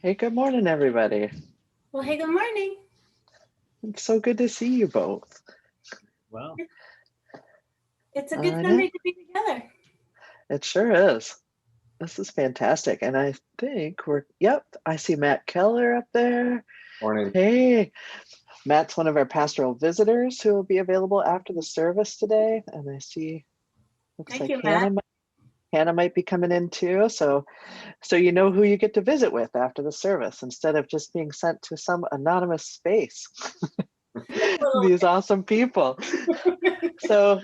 Hey, good morning, everybody. Well, hey, good morning. It's so good to see you both. Well, It's a good Sunday to be together. It sure is. This is fantastic. And I think yep, I see Matt Keller up there. Morning. Hey, Matt's one of our pastoral visitors who will be available after the service today. And I see, looks Thank like you, Matt. Hannah might be coming in too. So you know who you get to visit with after the service instead of just being sent to some anonymous space. These awesome people. So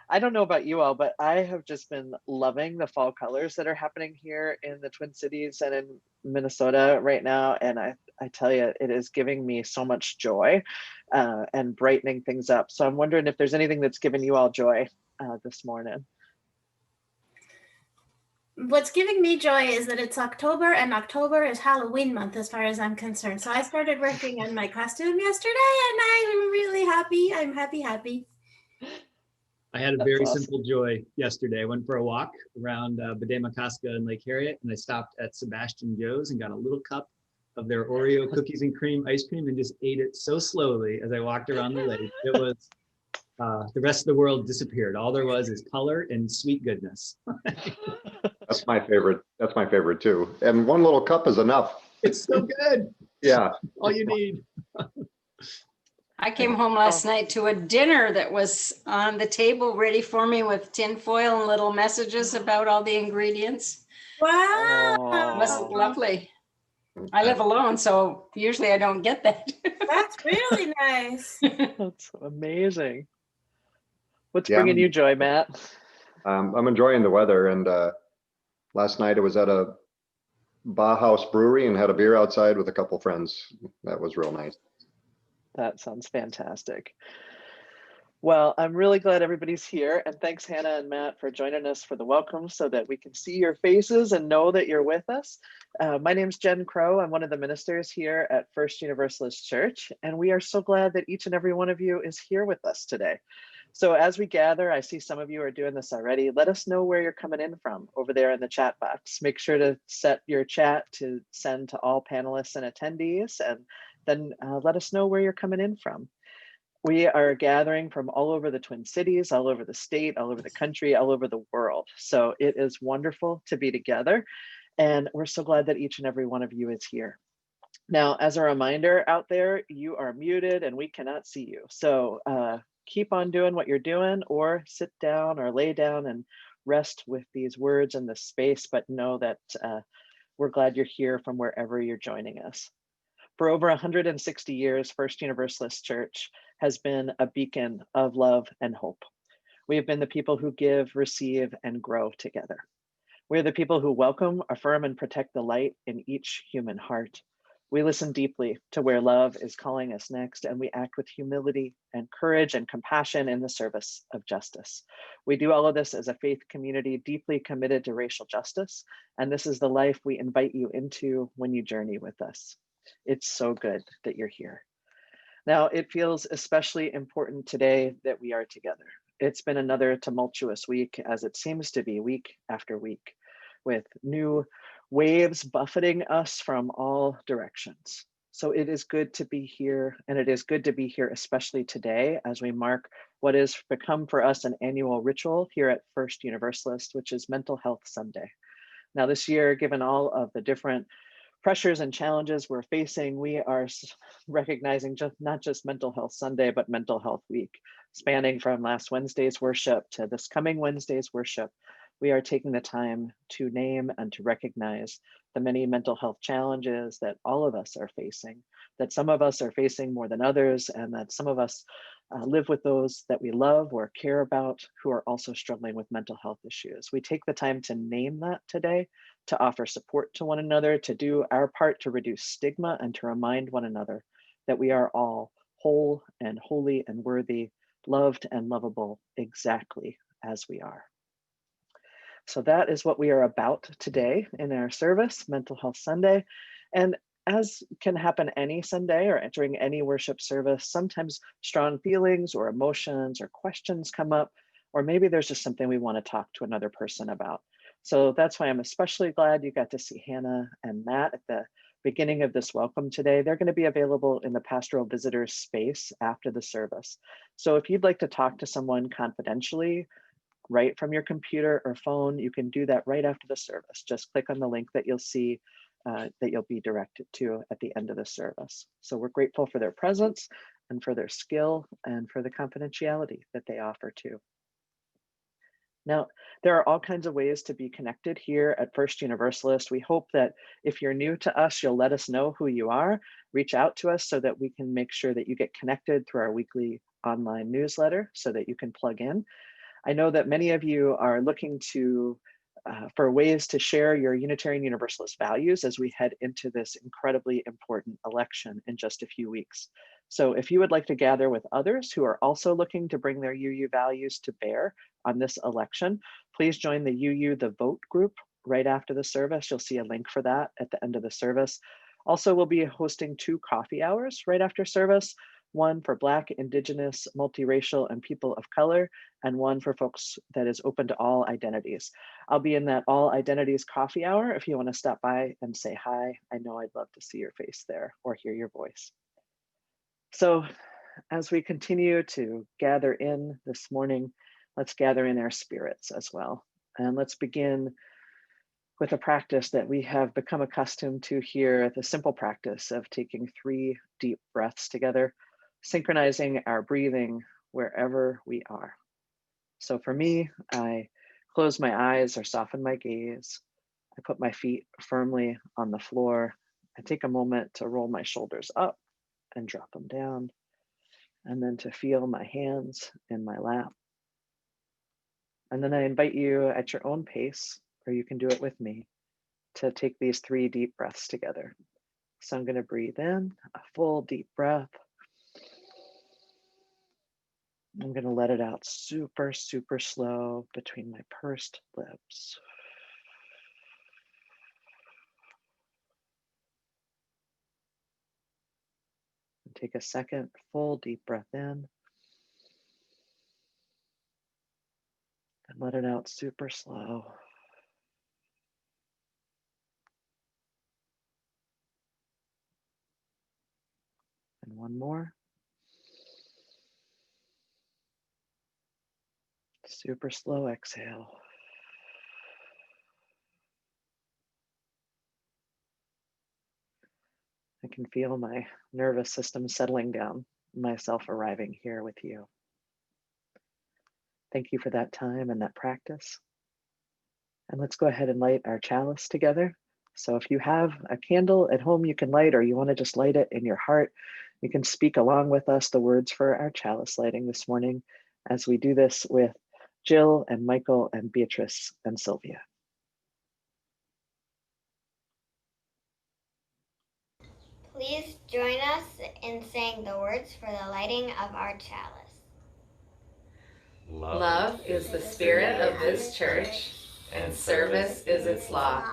I don't know about you all, but I have just been loving the fall colors that are happening here in the Twin Cities and in Minnesota right now. And I tell you, it is giving me so much joy and brightening things up. So I'm wondering if there's anything that's given you all joy this morning. What's giving me joy is that it's October, and October is Halloween month as far as I'm concerned. So I started working on my costume yesterday, and I'm really happy. I'm happy. I had a very simple joy yesterday. I went for a walk around Bademakaska and Lake Harriet, and I stopped at Sebastian Joe's and got a little cup of their Oreo cookies and cream ice cream and just ate it so slowly as I walked around the lake. It was, the rest of the world disappeared. All there was is color and sweet goodness. That's my favorite. That's my favorite too. And one little cup is enough. It's so good. Yeah. All you need. I came home last night to a dinner that was on the table ready for me with tinfoil and little messages about all the ingredients. Wow. It was lovely. I live alone, so usually I don't get that. That's really nice. That's amazing. What's bringing you joy, Matt? I'm enjoying the weather, and last night I was at a Bauhaus brewery and had a beer outside with a couple friends. That was real nice. That sounds fantastic. Well, I'm really glad everybody's here, and thanks Hannah and Matt for joining us for the welcome so that we can see your faces and know that you're with us. My name's Jen Crow. I'm one of the ministers here at First Universalist Church, and we are so glad that each and every one of you is here with us today. So as we gather, I see some of you are doing this already. Let us know where you're coming in from over there in the chat box. Make sure to set your chat to send to all panelists and attendees, and then let us know where you're coming in from. We are gathering from all over the Twin Cities, all over the state, all over the country, all over the world. So it is wonderful to be together. And we're so glad that each and every one of you is here. Now, as a reminder out there, you are muted and we cannot see you. So keep on doing what you're doing, or sit down or lay down and rest with these words in this space, but know that we're glad you're here from wherever you're joining us. For over 160 years, First Universalist Church has been a beacon of love and hope. We have been the people who give, receive, and grow together. We are the people who welcome, affirm, and protect the light in each human heart. We listen deeply to where love is calling us next, and we act with humility and courage and compassion in the service of justice. We do all of this as a faith community deeply committed to racial justice, and this is the life we invite you into when you journey with us. It's so good that you're here. Now, it feels especially important today that we are together. It's been another tumultuous week, as it seems to be week after week, with new waves buffeting us from all directions. So it is good to be here, and it is good to be here especially today as we mark what has become for us an annual ritual here at First Universalist, which is Mental Health Sunday. Now this year, given all of the different pressures and challenges we're facing, we are recognizing not just Mental Health Sunday, but Mental Health Week, spanning from last Wednesday's worship to this coming Wednesday's worship. We are taking the time to name and to recognize the many mental health challenges that all of us are facing, that some of us are facing more than others, and that some of us live with those that we love or care about who are also struggling with mental health issues. We take the time to name that today, to offer support to one another, to do our part to reduce stigma, and to remind one another that we are all whole and holy and worthy, loved and lovable exactly as we are. So that is what we are about today in our service, Mental Health Sunday. And as can happen any Sunday or entering any worship service, sometimes strong feelings or emotions or questions come up. or maybe there's just something we want to talk to another person about. So that's why I'm especially glad you got to see Hannah and Matt at the beginning of this welcome today. They're going to be available in the pastoral visitors space after the service. So if you'd like to talk to someone confidentially, right from your computer or phone, you can do that right after the service. Just click on the link that you'll see that you'll be directed to at the end of the service. So we're grateful for their presence and for their skill and for the confidentiality that they offer too. Now, there are all kinds of ways to be connected here at First Universalist. We hope that if you're new to us, you'll let us know who you are, reach out to us so that we can make sure that you get connected through our weekly online newsletter so that you can plug in. I know that many of you are looking for ways to share your Unitarian Universalist values as we head into this incredibly important election in just a few weeks. So if you would like to gather with others who are also looking to bring their UU values to bear on this election, please join the UU The Vote group right after the service. You'll see a link for that at the end of the service. Also, we'll be hosting 2 coffee hours right after service, one for Black, Indigenous, multiracial, and people of color, and one for folks that is open to all identities. I'll be in that all identities coffee hour if you want to stop by and say hi. I know I'd love to see your face there or hear your voice. So as we continue to gather in this morning, let's gather in our spirits as well. And let's begin with a practice that we have become accustomed to here, the simple practice of taking 3 deep breaths together, synchronizing our breathing wherever we are. So for me, I close my eyes or soften my gaze. I put my feet firmly on the floor. I take a moment to roll my shoulders up and drop them down, and then to feel my hands in my lap. And then I invite you at your own pace, or you can do it with me, to take these 3 deep breaths together. So I'm going to breathe in a full deep breath. I'm going to let it out super, super slow between my pursed lips. And take a second full deep breath in. And let it out super slow. And one more. Super slow exhale. I can feel my nervous system settling down, myself arriving here with you. Thank you for that time and that practice. And let's go ahead and light our chalice together. So if you have a candle at home you can light, or you want to just light it in your heart, you can speak along with us the words for our chalice lighting this morning as we do this with Jill and Michael and Beatrice and Sylvia. Please join us in saying the words for the lighting of our chalice. Love is the spirit of this church, and service is its law.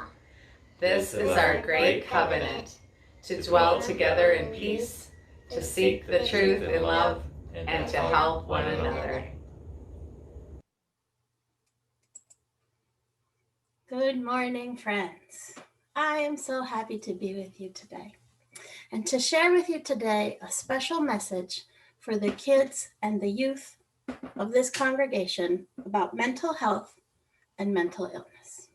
This is our great covenant, to dwell together in peace, to seek the truth in love, and to help one another. Good morning, friends. I am so happy to be with you today and to share with you today a special message for the kids and the youth of this congregation about mental health and mental illness.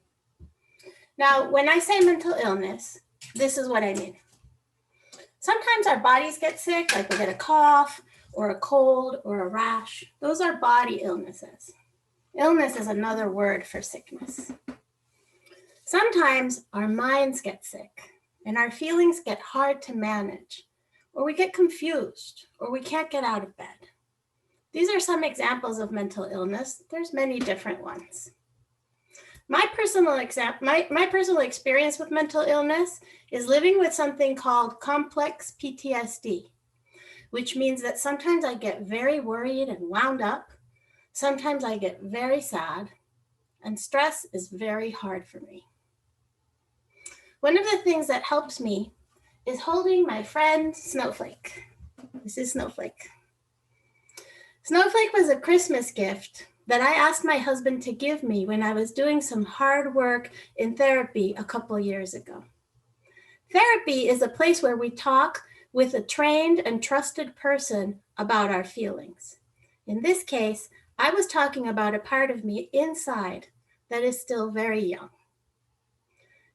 Now, when I say mental illness, this is what I mean. Sometimes our bodies get sick, like we get a cough or a cold or a rash. Those are body illnesses. Illness is another word for sickness. Sometimes our minds get sick and our feelings get hard to manage, or we get confused, or we can't get out of bed. These are some examples of mental illness. There's many different ones. My personal experience with mental illness is living with something called complex PTSD, which means that sometimes I get very worried and wound up. Sometimes I get very sad, and stress is very hard for me. One of the things that helps me is holding my friend Snowflake. This is Snowflake. Snowflake was a Christmas gift that I asked my husband to give me when I was doing some hard work in therapy a couple years ago. Therapy is a place where we talk with a trained and trusted person about our feelings. In this case, I was talking about a part of me inside that is still very young.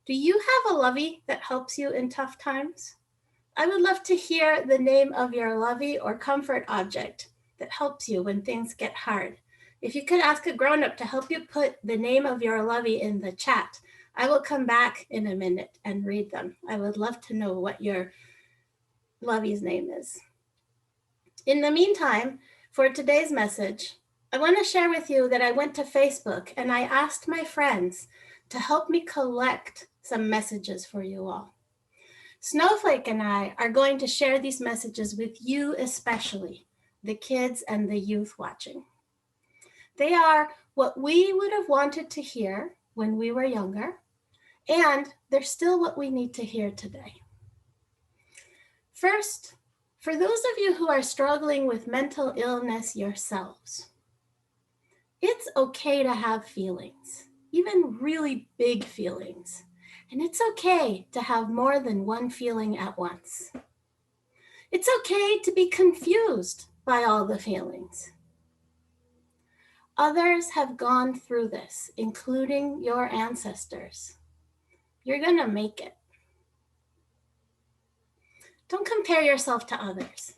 Do you have a lovey that helps you in tough times? I would love to hear the name of your lovey or comfort object that helps you when things get hard. If you could ask a grown-up to help you put the name of your lovey in the chat, I will come back in a minute and read them. I would love to know what your lovey's name is. In the meantime, for today's message, I want to share with you that I went to Facebook and I asked my friends to help me collect some messages for you all. Snowflake and I are going to share these messages with you especially, the kids and the youth watching. They are what we would have wanted to hear when we were younger, and they're still what we need to hear today. First, for those of you who are struggling with mental illness yourselves, it's okay to have feelings, even really big feelings. And it's okay to have more than one feeling at once. It's okay to be confused by all the feelings. Others have gone through this, including your ancestors. You're gonna make it. Don't compare yourself to others.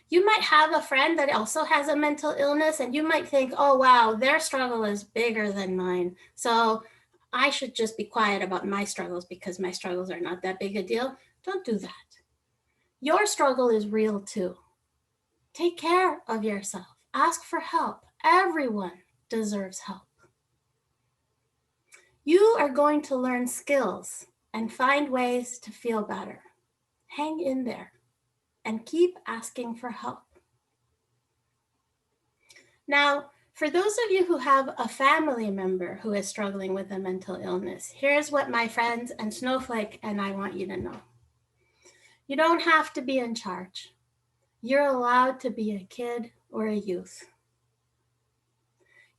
You might have a friend that also has a mental illness and you might think, oh wow, their struggle is bigger than mine. So I should just be quiet about my struggles because my struggles are not that big a deal. Don't do that. Your struggle is real too. Take care of yourself. Ask for help. Everyone deserves help. You are going to learn skills and find ways to feel better. Hang in there and keep asking for help. Now, for those of you who have a family member who is struggling with a mental illness, here's what my friends and Snowflake and I want you to know. You don't have to be in charge. You're allowed to be a kid or a youth.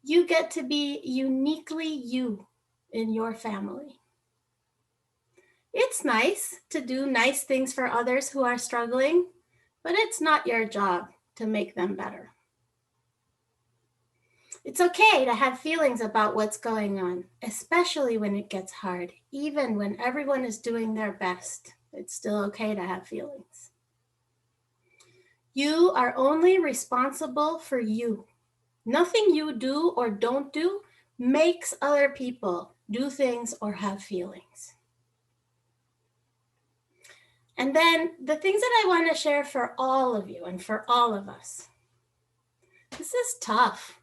You get to be uniquely you in your family. It's nice to do nice things for others who are struggling, but it's not your job to make them better. It's okay to have feelings about what's going on, especially when it gets hard. Even when everyone is doing their best, it's still okay to have feelings. You are only responsible for you. Nothing you do or don't do makes other people do things or have feelings. And then the things that I want to share for all of you and for all of us. This is tough.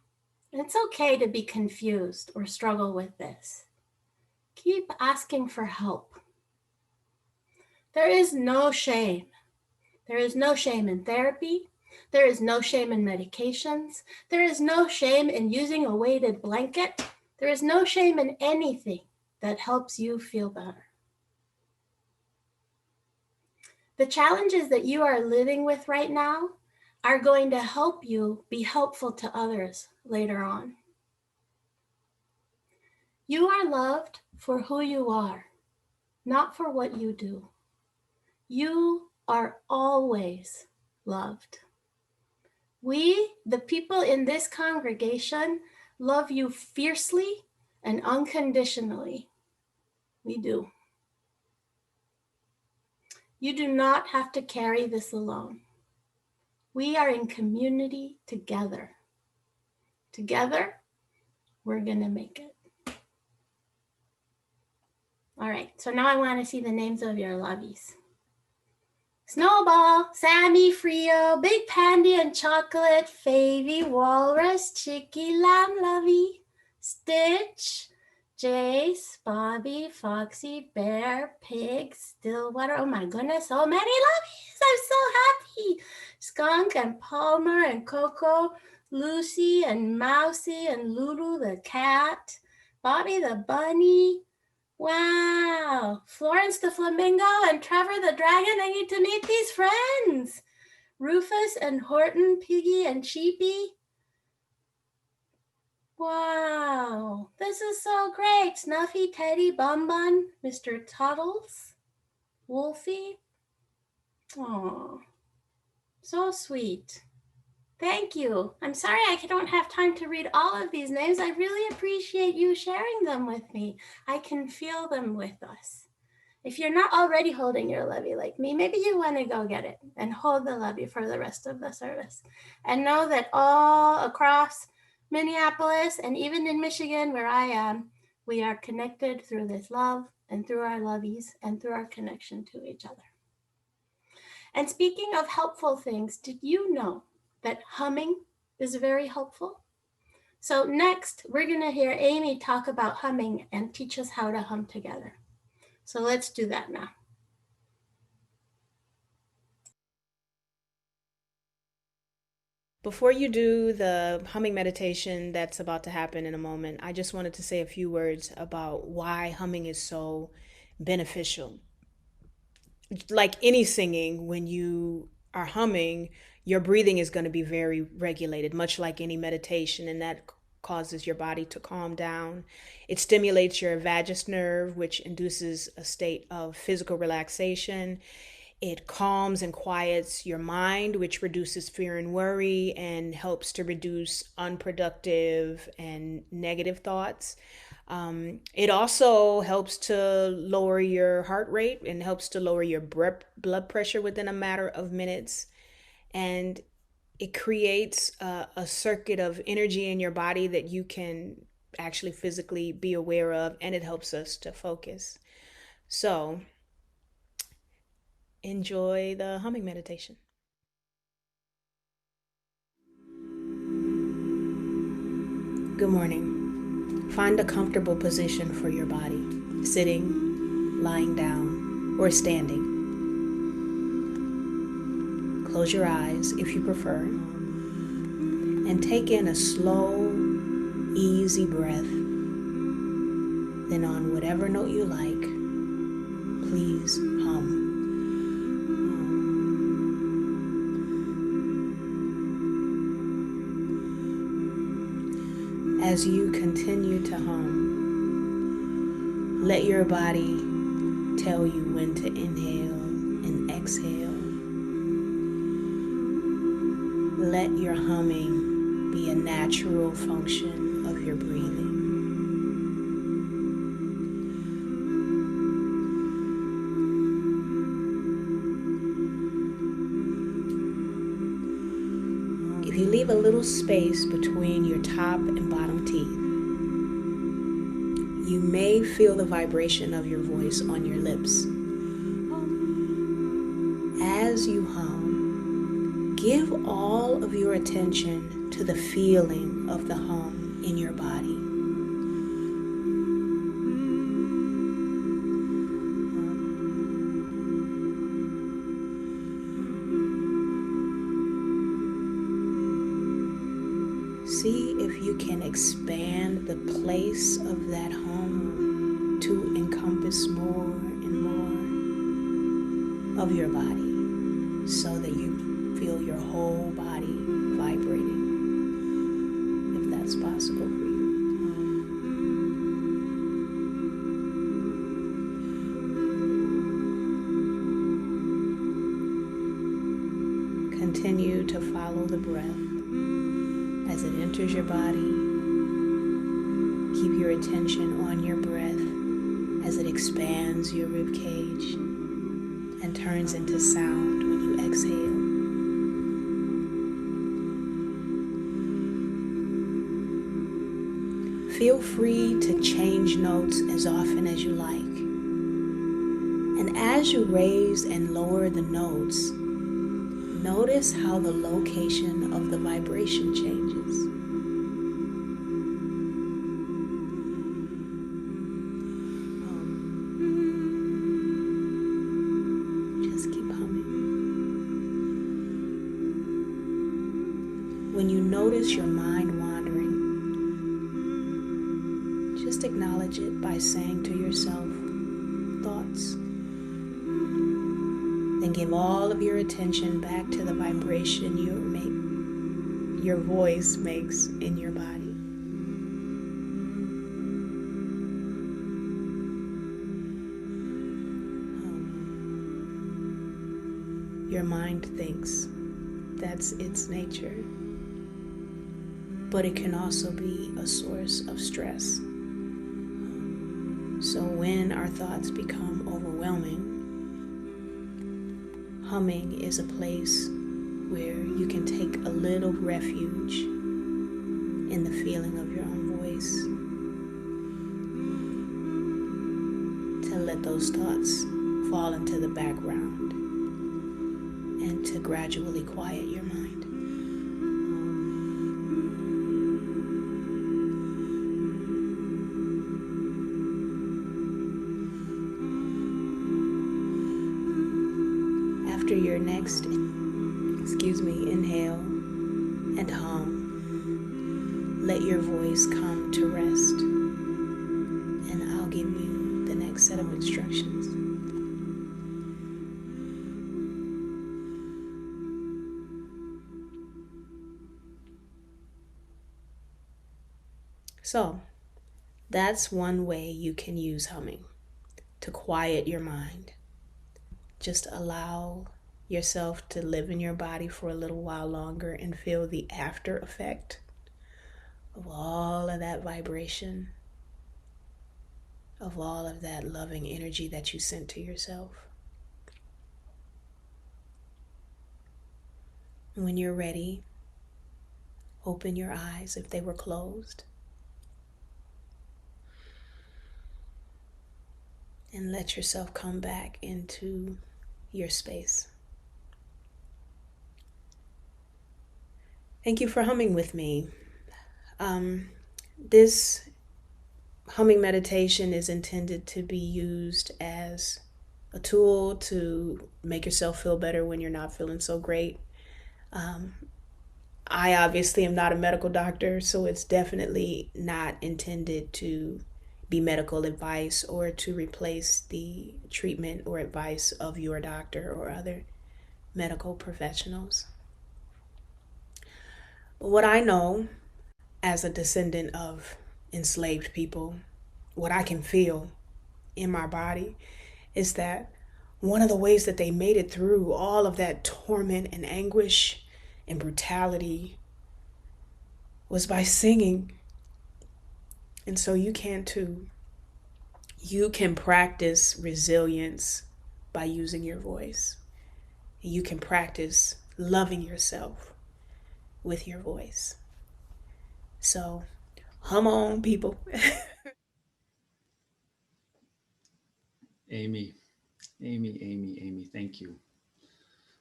It's okay to be confused or struggle with this. Keep asking for help. There is no shame. There is no shame in therapy. There is no shame in medications. There is no shame in using a weighted blanket. There is no shame in anything that helps you feel better. The challenges that you are living with right now are going to help you be helpful to others later on. You are loved for who you are, not for what you do. You are always loved. We, the people in this congregation, love you fiercely and unconditionally. We do. You do not have to carry this alone. We are in community together. Together, we're going to make it. All right, so now I want to see the names of your lovies. Snowball, Sammy, Frio, Big Pandy and Chocolate, Favy, Walrus, Chicky, Lamb, Lovey, Stitch, Jace, Bobby, Foxy, Bear, Pig, Stillwater. Oh my goodness, so many lovies. I'm so happy. Skunk and Palmer and Coco, Lucy and Mousy and Lulu the cat, Bobby the bunny. Wow, Florence the flamingo and Trevor the dragon. I need to meet these friends. Rufus and Horton, Piggy and Sheepy. Wow, this is so great. Snuffy, Teddy, Bun Bun, Mr. Tuttles, Wolfie. Oh, so sweet. Thank you. I'm sorry I don't have time to read all of these names. I really appreciate you sharing them with me. I can feel them with us. If you're not already holding your levy like me, maybe you want to go get it and hold the levy for the rest of the service. And know that all across Minneapolis and even in Michigan, where I am, we are connected through this love and through our levies and through our connection to each other. And speaking of helpful things, did you know that humming is very helpful? So next, we're going to hear Amy talk about humming and teach us how to hum together. So let's do that now. Before you do the humming meditation that's about to happen in a moment, I just wanted to say a few words about why humming is so beneficial. Like any singing, when you are humming, your breathing is going to be very regulated, much like any meditation, and that causes your body to calm down. It stimulates your vagus nerve, which induces a state of physical relaxation. It calms and quiets your mind, which reduces fear and worry and helps to reduce unproductive and negative thoughts. It also helps to lower your heart rate and helps to lower your blood pressure within a matter of minutes. And it creates a circuit of energy in your body that you can actually physically be aware of, and it helps us to focus. So enjoy the humming meditation. Good morning. Find a comfortable position for your body, sitting, lying down, or standing. Close your eyes if you prefer, and take in a slow, easy breath. Then on whatever note you like, please hum. As you continue to hum, let your body tell you when to inhale and exhale. Let your humming be a natural function of your breathing. If you leave a little space between your top and bottom teeth, you may feel the vibration of your voice on your lips. As you hum, give all of your attention to the feeling of the hum in your body. See if you can expand the place of that hum to encompass more and more of your body so that you feel your whole body vibrating, if that's possible for you. Continue to follow the breath as it enters your body. Keep your attention on your breath as it expands your rib cage and turns into sound when you exhale. Feel free to change notes as often as you like. And as you raise and lower the notes, notice how the location of the vibration changes. Just keep humming. When you notice your mind wandering, just acknowledge it by saying to yourself, thoughts. Then give all of your attention back to the vibration your voice makes in your body. your mind thinks. That's its nature. But it can also be a source of stress. So when our thoughts become overwhelming, humming is a place where you can take a little refuge in the feeling of your own voice, to let those thoughts fall into the background and to gradually quiet your mind. After your next, inhale and hum, let your voice come to rest, and I'll give you the next set of instructions. So, that's one way you can use humming to quiet your mind. Just allow yourself to live in your body for a little while longer and feel the after effect of all of that vibration, of all of that loving energy that you sent to yourself. When you're ready, open your eyes if they were closed, and let yourself come back into your space. Thank you for humming with me. This humming meditation is intended to be used as a tool to make yourself feel better when you're not feeling so great. I obviously am not a medical doctor, so it's definitely not intended to be medical advice or to replace the treatment or advice of your doctor or other medical professionals. But what I know as a descendant of enslaved people, what I can feel in my body is that one of the ways that they made it through all of that torment and anguish and brutality was by singing. And so you can too. You can practice resilience by using your voice. You can practice loving yourself with your voice. So, hum on, people. Amy, thank you.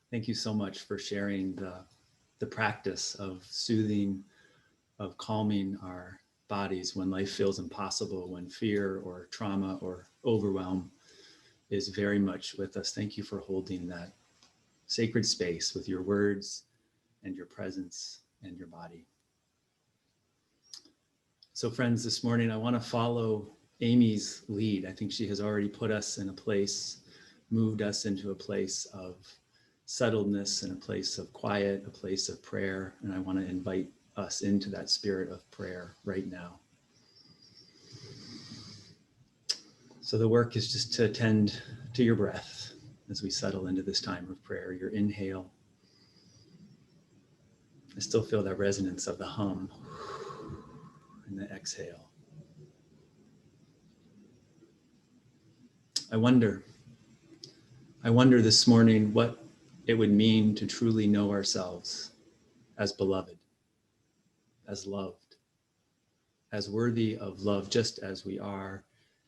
Thank you so much for sharing the practice of soothing, of calming our bodies when life feels impossible, when fear or trauma or overwhelm is very much with us. Thank you for holding that sacred space with your words and your presence and your body. So friends, this morning I want to follow Amy's lead. I think she has already put us in a place, moved us into a place of settledness and a place of quiet, a place of prayer. And I want to invite us into that spirit of prayer right now. So the work is just to attend to your breath as we settle into this time of prayer. Your inhale. I still feel that resonance of the hum and the exhale. I wonder this morning what it would mean to truly know ourselves as beloved, as loved, as worthy of love just as we are,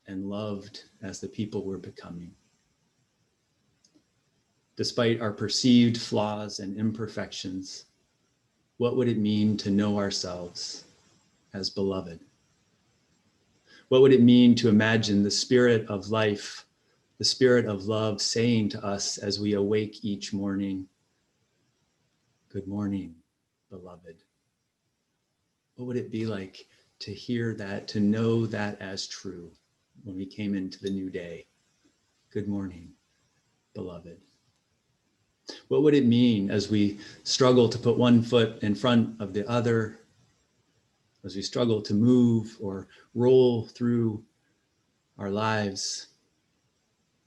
and loved as the people we're becoming. Despite our perceived flaws and imperfections, what would it mean to know ourselves as beloved? What would it mean to imagine the spirit of life, the spirit of love saying to us as we awake each morning, "Good morning, beloved"? What would it be like to hear that, to know that as true when we came into the new day? Good morning, beloved. What would it mean as we struggle to put one foot in front of the other, as we struggle to move or roll through our lives?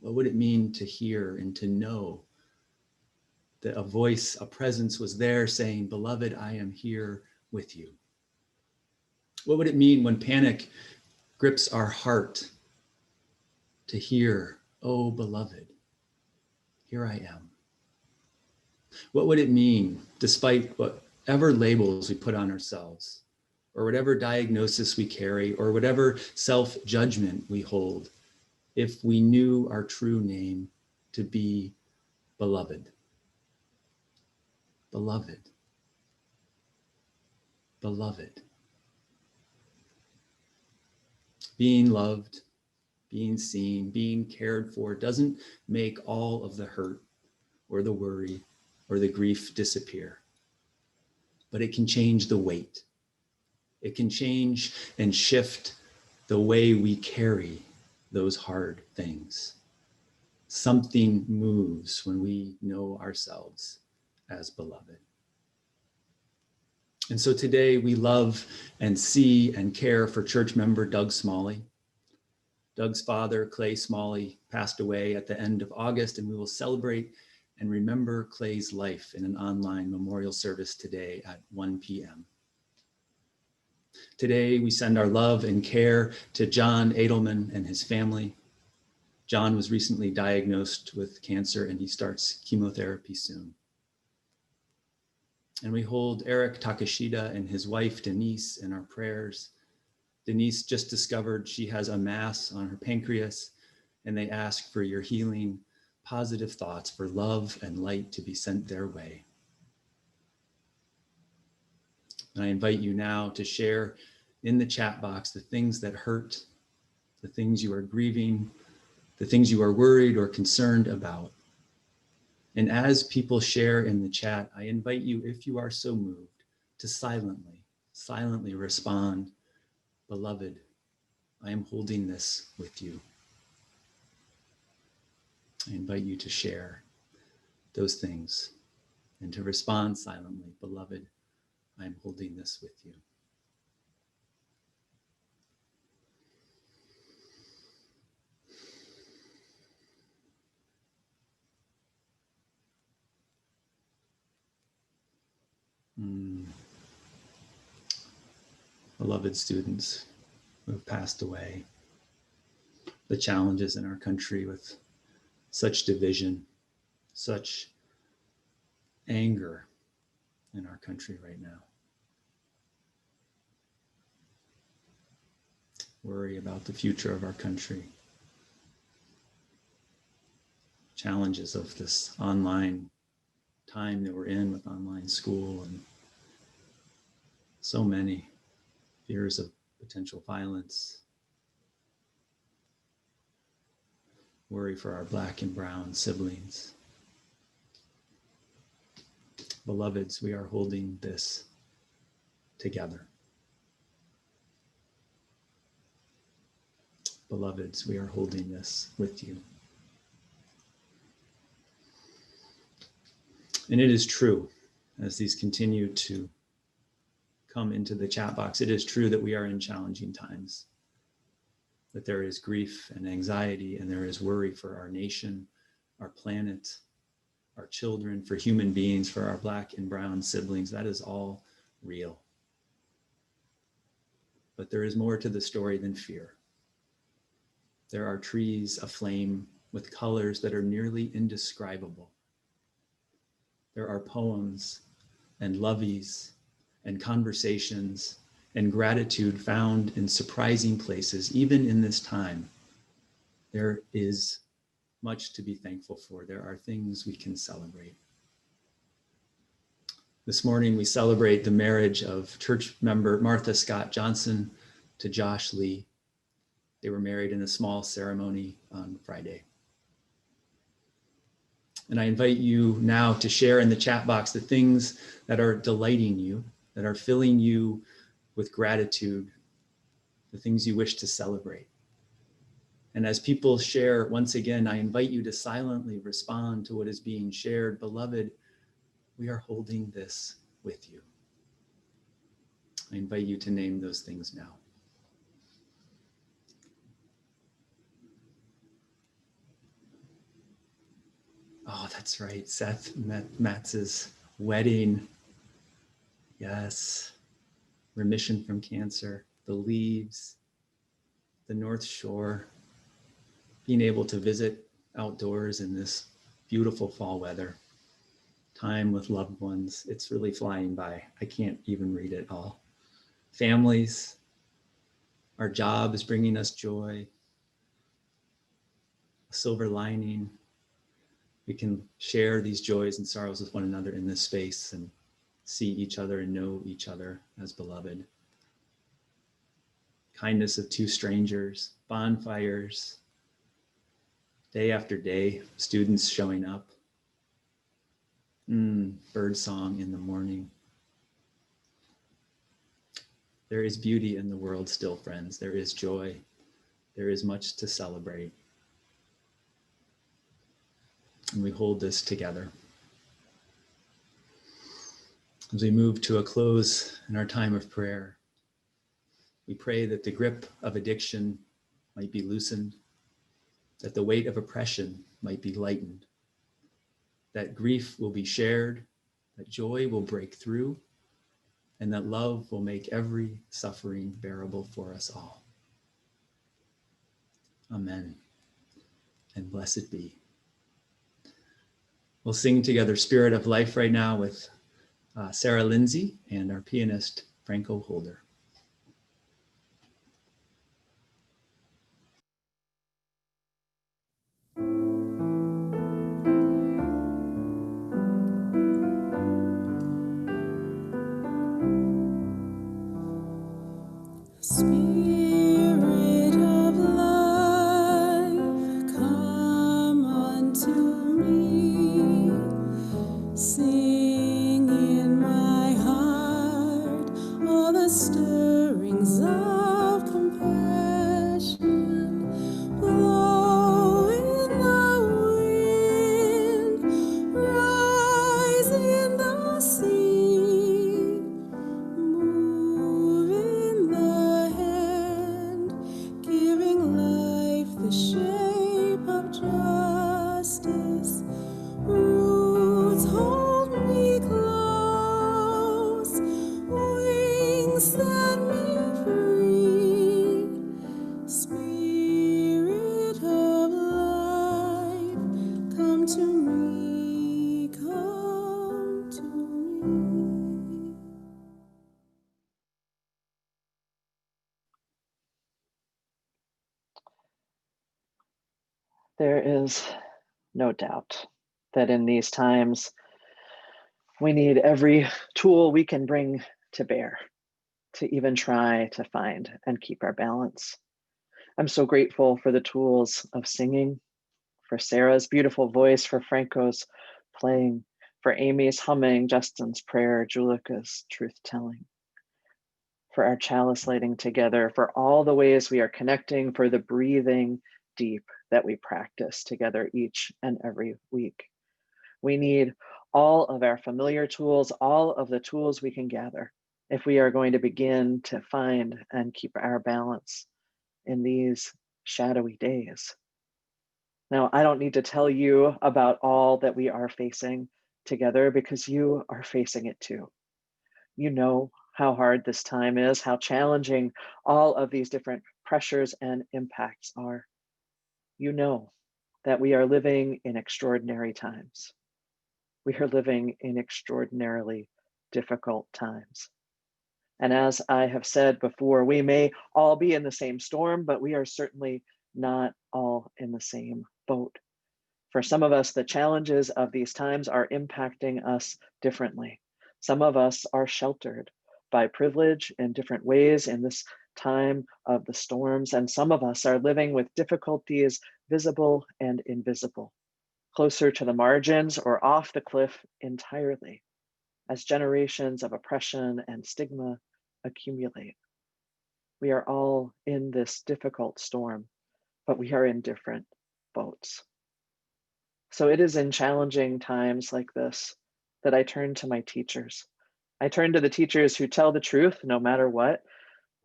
What would it mean to hear and to know that a voice, a presence was there saying, beloved, I am here with you. What would it mean when panic grips our heart to hear, oh, beloved, here I am? What would it mean, despite whatever labels we put on ourselves, or whatever diagnosis we carry, or whatever self-judgment we hold, if we knew our true name to be beloved? Beloved. Beloved. Being loved, being seen, being cared for doesn't make all of the hurt or the worry or the grief disappear, but it can change the weight. It can change and shift the way we carry those hard things. Something moves when we know ourselves as beloved. And so today we love and see and care for church member Doug Smalley. Doug's father, Clay Smalley, passed away at the end of August, and we will celebrate and remember Clay's life in an online memorial service today at 1 p.m. Today, we send our love and care to John Edelman and his family. John was recently diagnosed with cancer, and he starts chemotherapy soon. And we hold Eric Takashida and his wife, Denise, in our prayers. Denise just discovered she has a mass on her pancreas, and they ask for your healing, positive thoughts, for love and light to be sent their way. And I invite you now to share in the chat box the things that hurt, the things you are grieving, the things you are worried or concerned about. And as people share in the chat, I invite you, if you are so moved, to silently respond, beloved, I am holding this with you. I invite you to share those things and to respond silently, beloved, I am holding this with you. Beloved students who have passed away, the challenges in our country with such division, such anger in our country right now. Worry about the future of our country. Challenges of this online time that we're in with online school, and so many fears of potential violence. Worry for our Black and brown siblings. Beloveds, we are holding this together. Beloveds, we are holding this with you. And it is true, as these continue to come into the chat box, it is true that we are in challenging times, that there is grief and anxiety, and there is worry for our nation, our planet, our children, for human beings, for our Black and brown siblings. That is all real. But there is more to the story than fear. There are trees aflame with colors that are nearly indescribable. There are poems and loveys and conversations and gratitude found in surprising places, even in this time. There is much to be thankful for. There are things we can celebrate. This morning, we celebrate the marriage of church member Martha Scott Johnson to Josh Lee. They were married in a small ceremony on Friday. And I invite you now to share in the chat box the things that are delighting you, that are filling you with gratitude, the things you wish to celebrate. And as people share, once again, I invite you to silently respond to what is being shared. Beloved, we are holding this with you. I invite you to name those things now. Oh, that's right. Seth Matz's wedding. Yes. Remission from cancer, the leaves, the North Shore, being able to visit outdoors in this beautiful fall weather, time with loved ones. It's really flying by. I can't even read it all. Families, our job is bringing us joy, a silver lining. We can share these joys and sorrows with one another in this space and see each other and know each other as beloved. Kindness of two strangers, bonfires, day after day, students showing up. Bird song in the morning. There is beauty in the world still, friends. There is joy. There is much to celebrate. And we hold this together. As we move to a close in our time of prayer, we pray that the grip of addiction might be loosened, that the weight of oppression might be lightened, that grief will be shared, that joy will break through, and that love will make every suffering bearable for us all. Amen. And blessed be. We'll sing together Spirit of Life right now with Sarah Lindsay and our pianist, Franco Holder. Spirit of life, come unto me. Sing in my heart all the stirrings of compassion. Blow in the wind, rise in the sea. Move in the hand, giving life the shape of justice. Roots hold me close, wings set me free. Spirit of life, come to me, come to me. There is no doubt that in these times, we need every tool we can bring to bear to even try to find and keep our balance. I'm so grateful for the tools of singing, for Sarah's beautiful voice, for Franco's playing, for Amy's humming, Justin's prayer, Julica's truth-telling, for our chalice lighting together, for all the ways we are connecting, for the breathing deep that we practice together each and every week. We need all of our familiar tools, all of the tools we can gather if we are going to begin to find and keep our balance in these shadowy days. Now, I don't need to tell you about all that we are facing together because you are facing it too. You know how hard this time is, how challenging all of these different pressures and impacts are. You know that we are living in extraordinary times. We are living in extraordinarily difficult times. And as I have said before, we may all be in the same storm, but we are certainly not all in the same boat. For some of us, the challenges of these times are impacting us differently. Some of us are sheltered by privilege in different ways in this time of the storms, and some of us are living with difficulties visible and invisible, closer to the margins or off the cliff entirely, as generations of oppression and stigma accumulate. We are all in this difficult storm, but we are in different boats. So it is in challenging times like this that I turn to my teachers. I turn to the teachers who tell the truth no matter what.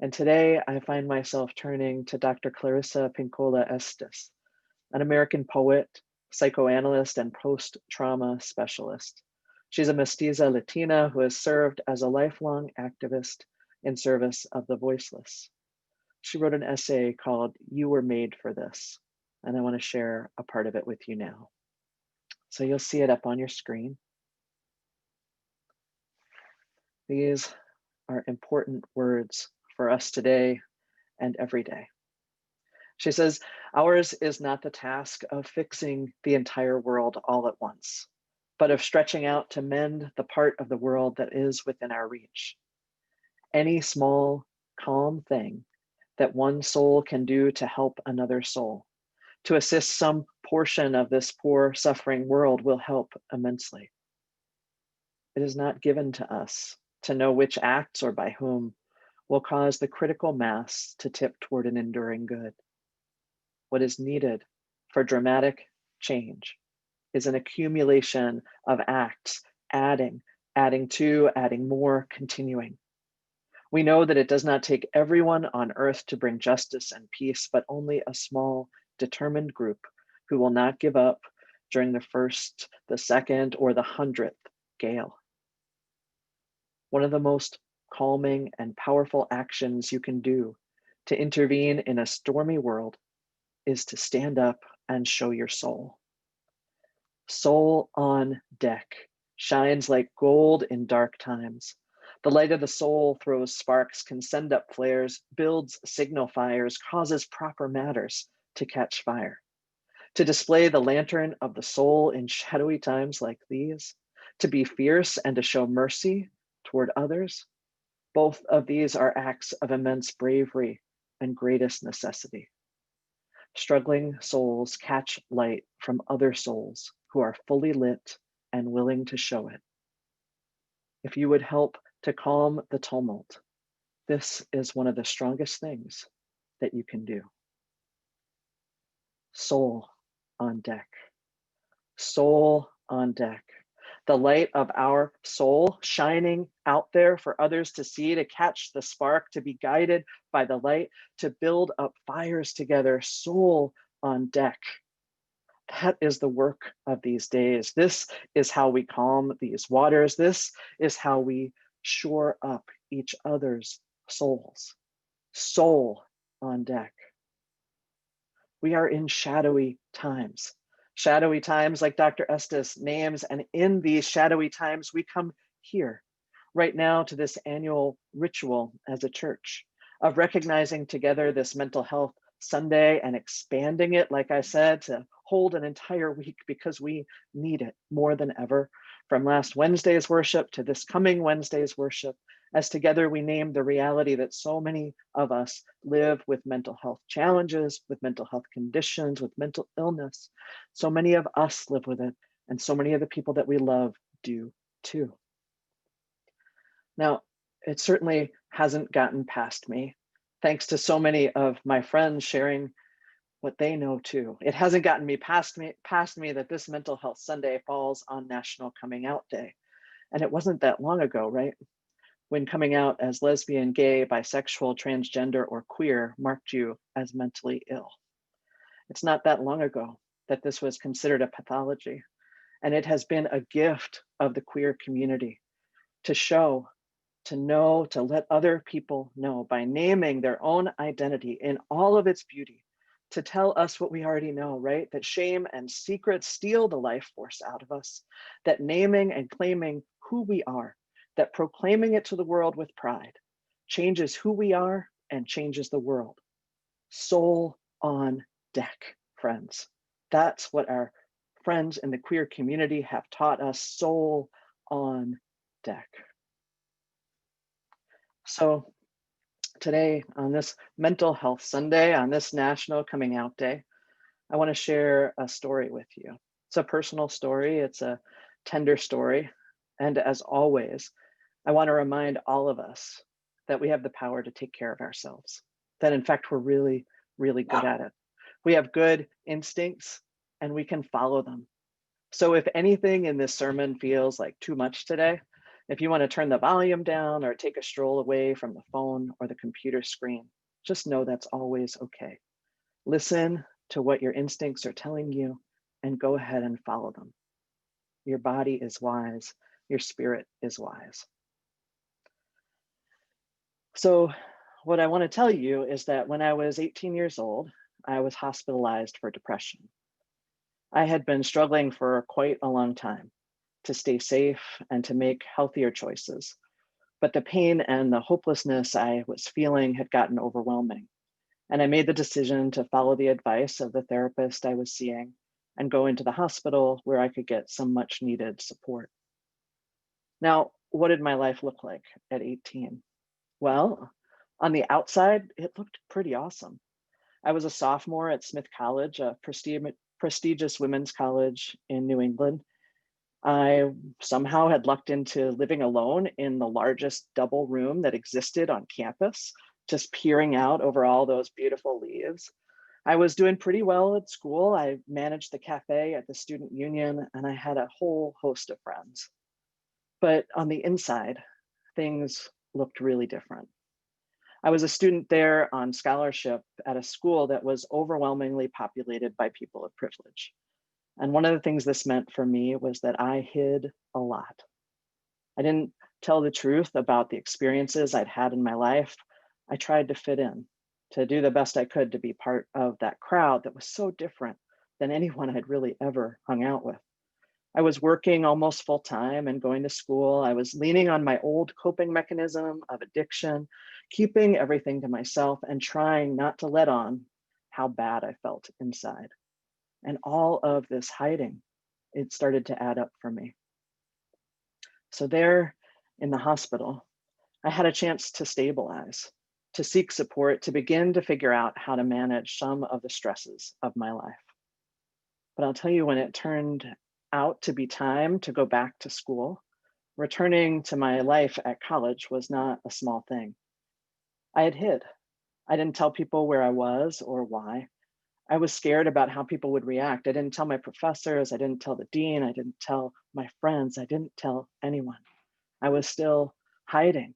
And today I find myself turning to Dr. Clarissa Pinkola Estes, an American poet, psychoanalyst and post-trauma specialist. She's a mestiza Latina who has served as a lifelong activist in service of the voiceless. She wrote an essay called "You Were Made for This," and I want to share a part of it with you now. So you'll see it up on your screen. These are important words for us today and every day. She says, ours is not the task of fixing the entire world all at once, but of stretching out to mend the part of the world that is within our reach. Any small, calm thing that one soul can do to help another soul, to assist some portion of this poor, suffering world will help immensely. It is not given to us to know which acts or by whom will cause the critical mass to tip toward an enduring good. What is needed for dramatic change is an accumulation of acts, adding to, adding more, continuing. We know that it does not take everyone on earth to bring justice and peace, but only a small, determined group who will not give up during the first, the second, or the 100th gale. One of the most calming and powerful actions you can do to intervene in a stormy world is to stand up and show your soul. Soul on deck shines like gold in dark times. The light of the soul throws sparks, can send up flares, builds signal fires, causes proper matters to catch fire. To display the lantern of the soul in shadowy times like these, to be fierce and to show mercy toward others, both of these are acts of immense bravery and greatest necessity. Struggling souls catch light from other souls who are fully lit and willing to show it. If you would help to calm the tumult, this is one of the strongest things that you can do. Soul on deck. Soul on deck. The light of our soul shining out there for others to see, to catch the spark, to be guided by the light, to build up fires together, soul on deck. That is the work of these days. This is how we calm these waters. This is how we shore up each other's souls. Soul on deck. We are in shadowy times like Dr. Estes names, and in these shadowy times, we come here right now to this annual ritual as a church of recognizing together this Mental Health Sunday and expanding it, like I said, to hold an entire week because we need it more than ever. From last Wednesday's worship to this coming Wednesday's worship, as together we name the reality that so many of us live with mental health challenges, with mental health conditions, with mental illness. So many of us live with it, and so many of the people that we love do too. Now, it certainly hasn't gotten past me, thanks to so many of my friends sharing what they know too. It hasn't gotten past me that this Mental Health Sunday falls on National Coming Out Day. And it wasn't that long ago, right? When coming out as lesbian, gay, bisexual, transgender, or queer marked you as mentally ill. It's not that long ago that this was considered a pathology. And it has been a gift of the queer community to show, to know, to let other people know by naming their own identity in all of its beauty, to tell us what we already know, right? That shame and secret steal the life force out of us, that naming and claiming who we are, that proclaiming it to the world with pride changes who we are and changes the world. Soul on deck, friends. That's what our friends in the queer community have taught us, soul on deck. So today, on this Mental Health Sunday, on this National Coming Out Day, I want to share a story with you. It's a personal story, it's a tender story, and as always, I want to remind all of us that we have the power to take care of ourselves, that in fact, we're really, really good at it. We have good instincts and we can follow them. So if anything in this sermon feels like too much today, if you want to turn the volume down or take a stroll away from the phone or the computer screen, just know that's always okay. Listen to what your instincts are telling you and go ahead and follow them. Your body is wise. Your spirit is wise. So what I want to tell you is that when I was 18 years old, I was hospitalized for depression. I had been struggling for quite a long time to stay safe and to make healthier choices. But the pain and the hopelessness I was feeling had gotten overwhelming. And I made the decision to follow the advice of the therapist I was seeing and go into the hospital where I could get some much needed support. Now, what did my life look like at 18? Well, on the outside, it looked pretty awesome. I was a sophomore at Smith College, a prestigious women's college in New England. I somehow had lucked into living alone in the largest double room that existed on campus, just peering out over all those beautiful leaves. I was doing pretty well at school. I managed the cafe at the student union, and I had a whole host of friends. But on the inside, things looked really different. I was a student there on scholarship at a school that was overwhelmingly populated by people of privilege. And one of the things this meant for me was that I hid a lot. I didn't tell the truth about the experiences I'd had in my life. I tried to fit in, to do the best I could to be part of that crowd that was so different than anyone I'd really ever hung out with. I was working almost full time and going to school. I was leaning on my old coping mechanism of addiction, keeping everything to myself and trying not to let on how bad I felt inside. And all of this hiding, it started to add up for me. So there in the hospital, I had a chance to stabilize, to seek support, to begin to figure out how to manage some of the stresses of my life. But I'll tell you, when it turned out to be time to go back to school, returning to my life at college was not a small thing. I had hid. I didn't tell people where I was or why. I was scared about how people would react. I didn't tell my professors. I didn't tell the dean. I didn't tell my friends. I didn't tell anyone. I was still hiding,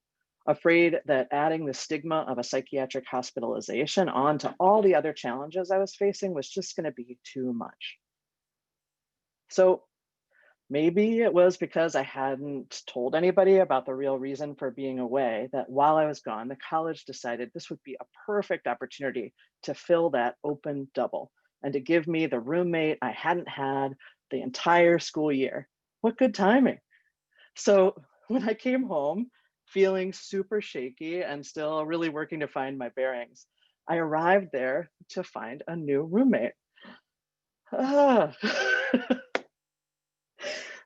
afraid that adding the stigma of a psychiatric hospitalization onto all the other challenges I was facing was just going to be too much. So maybe it was because I hadn't told anybody about the real reason for being away that while I was gone, the college decided this would be a perfect opportunity to fill that open double and to give me the roommate I hadn't had the entire school year. What good timing. So when I came home, feeling super shaky and still really working to find my bearings, I arrived there to find a new roommate.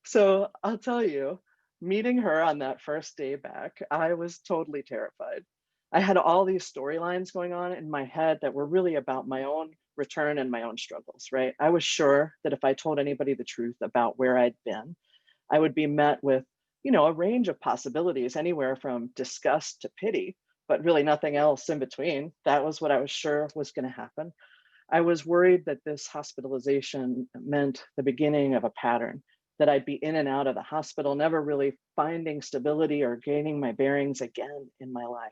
So I'll tell you, meeting her on that first day back, I was totally terrified. I had all these storylines going on in my head that were really about my own return and my own struggles, right? I was sure that if I told anybody the truth about where I'd been, I would be met with, a range of possibilities, anywhere from disgust to pity, but really nothing else in between. That was what I was sure was going to happen. I was worried that this hospitalization meant the beginning of a pattern, that I'd be in and out of the hospital, never really finding stability or gaining my bearings again in my life.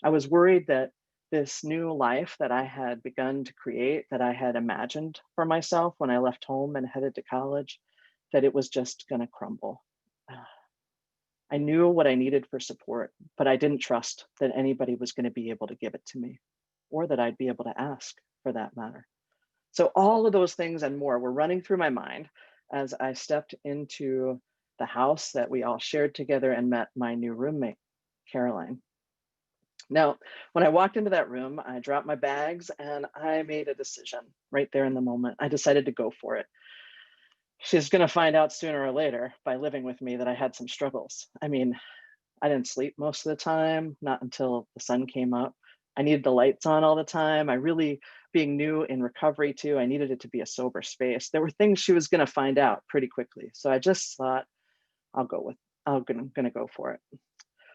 I was worried that this new life that I had begun to create, that I had imagined for myself when I left home and headed to college, that it was just going to crumble. I knew what I needed for support, but I didn't trust that anybody was going to be able to give it to me, or that I'd be able to ask for that matter. So all of those things and more were running through my mind as I stepped into the house that we all shared together and met my new roommate, Caroline. Now, when I walked into that room, I dropped my bags and I made a decision right there in the moment. I decided to go for it. She's going to find out sooner or later by living with me that I had some struggles. I mean, I didn't sleep most of the time, not until the sun came up. I needed the lights on all the time. I really, being new in recovery too, I needed it to be a sober space. There were things she was going to find out pretty quickly. So I just thought, I'm going to go for it.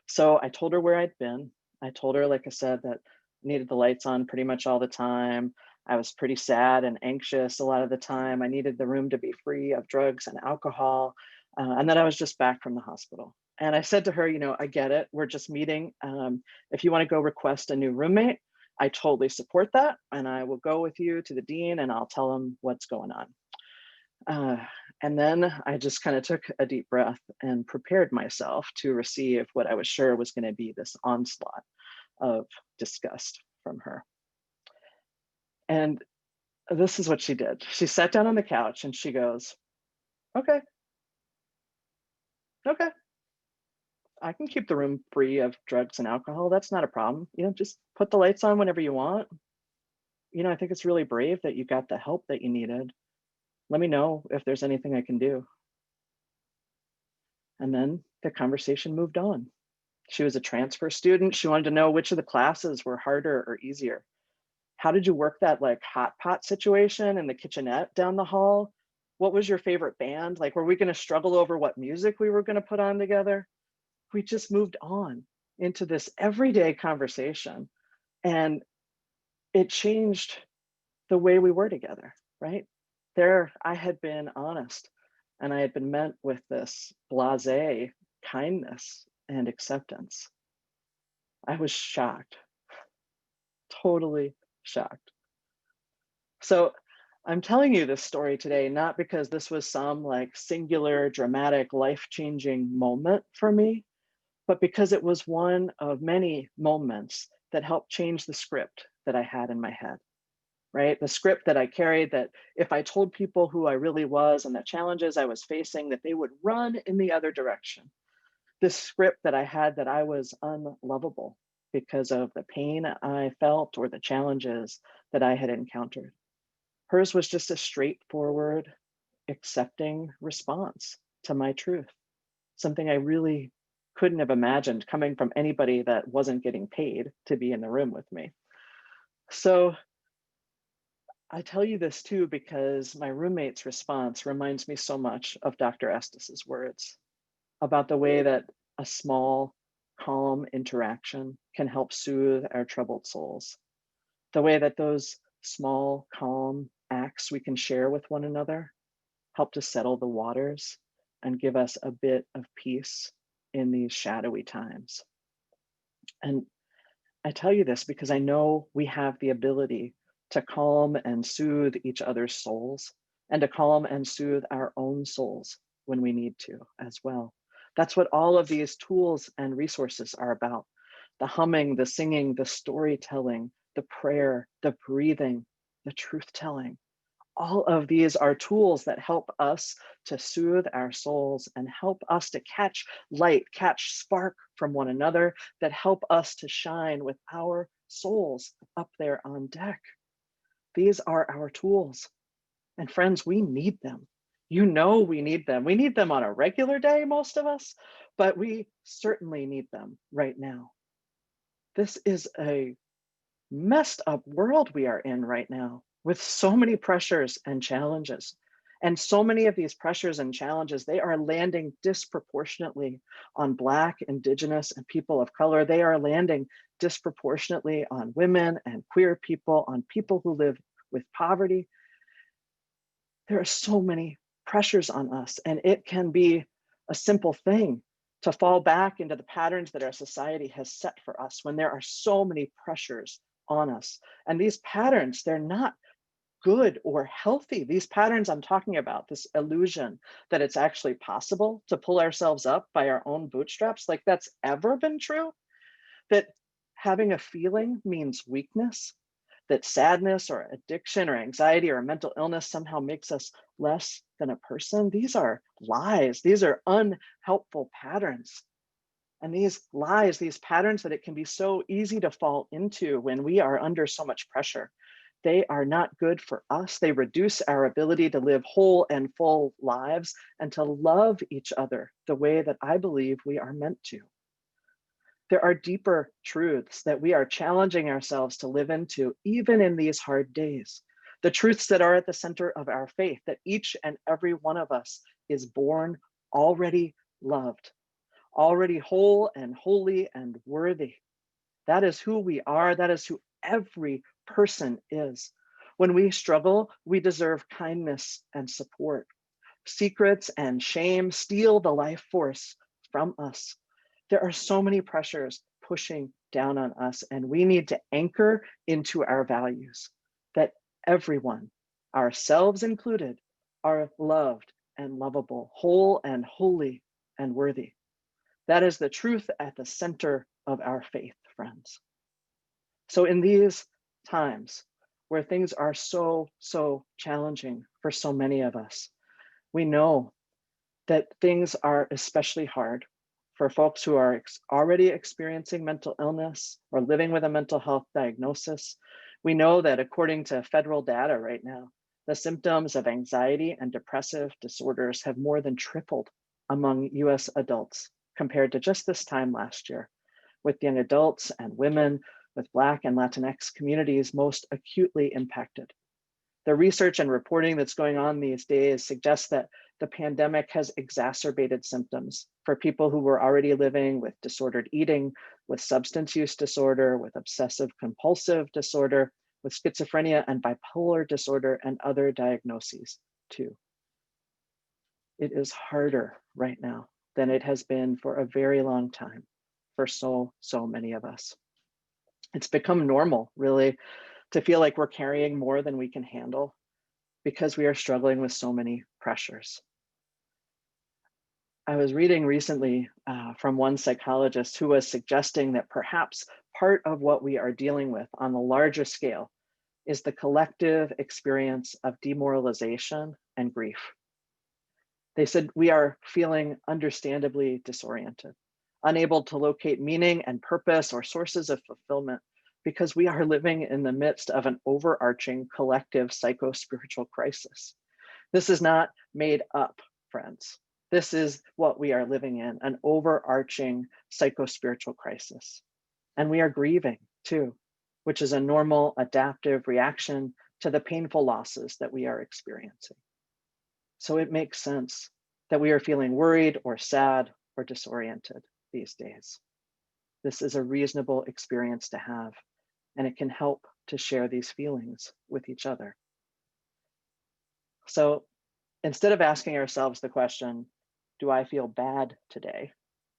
So I told her where I'd been. I told her, like I said, that I needed the lights on pretty much all the time. I was pretty sad and anxious a lot of the time. I needed the room to be free of drugs and alcohol, and that I was just back from the hospital. And I said to her, I get it. We're just meeting. If you want to go request a new roommate, I totally support that. And I will go with you to the dean and I'll tell him what's going on. And then I just kind of took a deep breath and prepared myself to receive what I was sure was going to be this onslaught of disgust from her. And this is what she did. She sat down on the couch and she goes, okay, I can keep the room free of drugs and alcohol. That's not a problem. Just put the lights on whenever you want. I think it's really brave that you got the help that you needed. Let me know if there's anything I can do. And then the conversation moved on. She was a transfer student. She wanted to know which of the classes were harder or easier. How did you work that like hot pot situation in the kitchenette down the hall? What was your favorite band? Like, were we going to struggle over what music we were going to put on together? We just moved on into this everyday conversation, and it changed the way we were together, right? There, I had been honest, and I had been met with this blasé kindness and acceptance. I was shocked, totally shocked. So I'm telling you this story today, not because this was some like singular, dramatic, life-changing moment for me, but because it was one of many moments that helped change the script that I had in my head, right? The script that I carried, that if I told people who I really was and the challenges I was facing, that they would run in the other direction. This script that I had, that I was unlovable because of the pain I felt or the challenges that I had encountered. Hers was just a straightforward, accepting response to my truth, something I really couldn't have imagined coming from anybody that wasn't getting paid to be in the room with me. So I tell you this too, because my roommate's response reminds me so much of Dr. Estes's words about the way that a small, calm interaction can help soothe our troubled souls. The way that those small, calm acts we can share with one another help to settle the waters and give us a bit of peace in these shadowy times. And I tell you this because I know we have the ability to calm and soothe each other's souls, and to calm and soothe our own souls when we need to as well. That's what all of these tools and resources are about. The humming, the singing, the storytelling, the prayer, the breathing, the truth telling. All of these are tools that help us to soothe our souls and help us to catch light, catch spark from one another, that help us to shine with our souls up there on deck. These are our tools. And friends, we need them. We need them. We need them on a regular day, most of us, but we certainly need them right now. This is a messed up world we are in right now, with so many pressures and challenges. And so many of these pressures and challenges, they are landing disproportionately on Black, Indigenous, and people of color. They are landing disproportionately on women and queer people, on people who live with poverty. There are so many pressures on us, and it can be a simple thing to fall back into the patterns that our society has set for us when there are so many pressures on us. And these patterns, they're not good or healthy. These patterns I'm talking about, this illusion that it's actually possible to pull ourselves up by our own bootstraps, like that's ever been true, that having a feeling means weakness, that sadness or addiction or anxiety or mental illness somehow makes us less than a person. These are lies. These are unhelpful patterns. And these lies, these patterns that it can be so easy to fall into when we are under so much pressure, they are not good for us. They reduce our ability to live whole and full lives and to love each other the way that I believe we are meant to. There are deeper truths that we are challenging ourselves to live into, even in these hard days. The truths that are at the center of our faith, that each and every one of us is born already loved, already whole and holy and worthy. That is who we are. That is who every person is. When we struggle, we deserve kindness and support. Secrets and shame steal the life force from us. There are so many pressures pushing down on us, and we need to anchor into our values that everyone, ourselves included, are loved and lovable, whole and holy and worthy. That is the truth at the center of our faith, friends. So in these times where things are so challenging for so many of us, we know that things are especially hard for folks who are already experiencing mental illness or living with a mental health diagnosis. We know that according to federal data right now, the symptoms of anxiety and depressive disorders have more than tripled among US adults compared to just this time last year, with young adults and women with Black and Latinx communities most acutely impacted. The research and reporting that's going on these days suggests that the pandemic has exacerbated symptoms for people who were already living with disordered eating, with substance use disorder, with obsessive compulsive disorder, with schizophrenia and bipolar disorder, and other diagnoses too. It is harder right now than it has been for a very long time for so many of us. It's become normal, really, to feel like we're carrying more than we can handle because we are struggling with so many pressures. I was reading recently from one psychologist who was suggesting that perhaps part of what we are dealing with on the larger scale is the collective experience of demoralization and grief. They said we are feeling understandably disoriented, unable to locate meaning and purpose or sources of fulfillment because we are living in the midst of an overarching collective psycho-spiritual crisis. This is not made up, friends. This is what we are living in, an overarching psycho-spiritual crisis. And we are grieving too, which is a normal adaptive reaction to the painful losses that we are experiencing. So it makes sense that we are feeling worried or sad or disoriented these days. This is a reasonable experience to have, and it can help to share these feelings with each other. So instead of asking ourselves the question, do I feel bad today?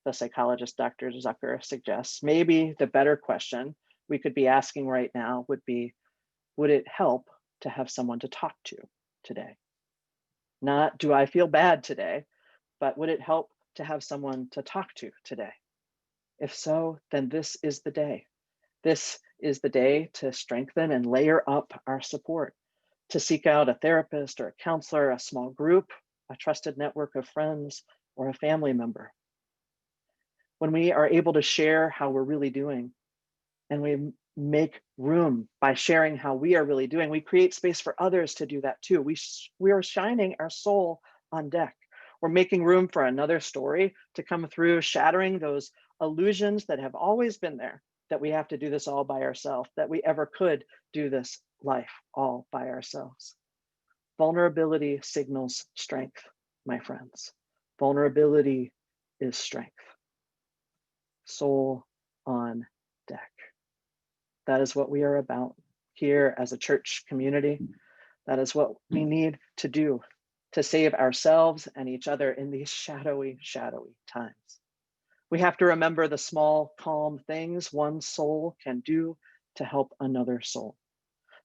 The psychologist Dr. Zucker suggests maybe the better question we could be asking right now would be, would it help to have someone to talk to today? Not, do I feel bad today, but would it help to have someone to talk to today? If so, then this is the day. This is the day to strengthen and layer up our support, to seek out a therapist or a counselor, a small group, a trusted network of friends, or a family member. When we are able to share how we're really doing, and we make room by sharing how we are really doing, we create space for others to do that too. We are shining our soul on deck. We're making room for another story to come through, shattering those illusions that have always been there, that we have to do this all by ourselves, that we ever could do this life all by ourselves. Vulnerability signals strength, my friends. Vulnerability is strength. Soul on deck. That is what we are about here as a church community. That is what we need to do to save ourselves and each other in these shadowy times. We have to remember the small, calm things one soul can do to help another soul,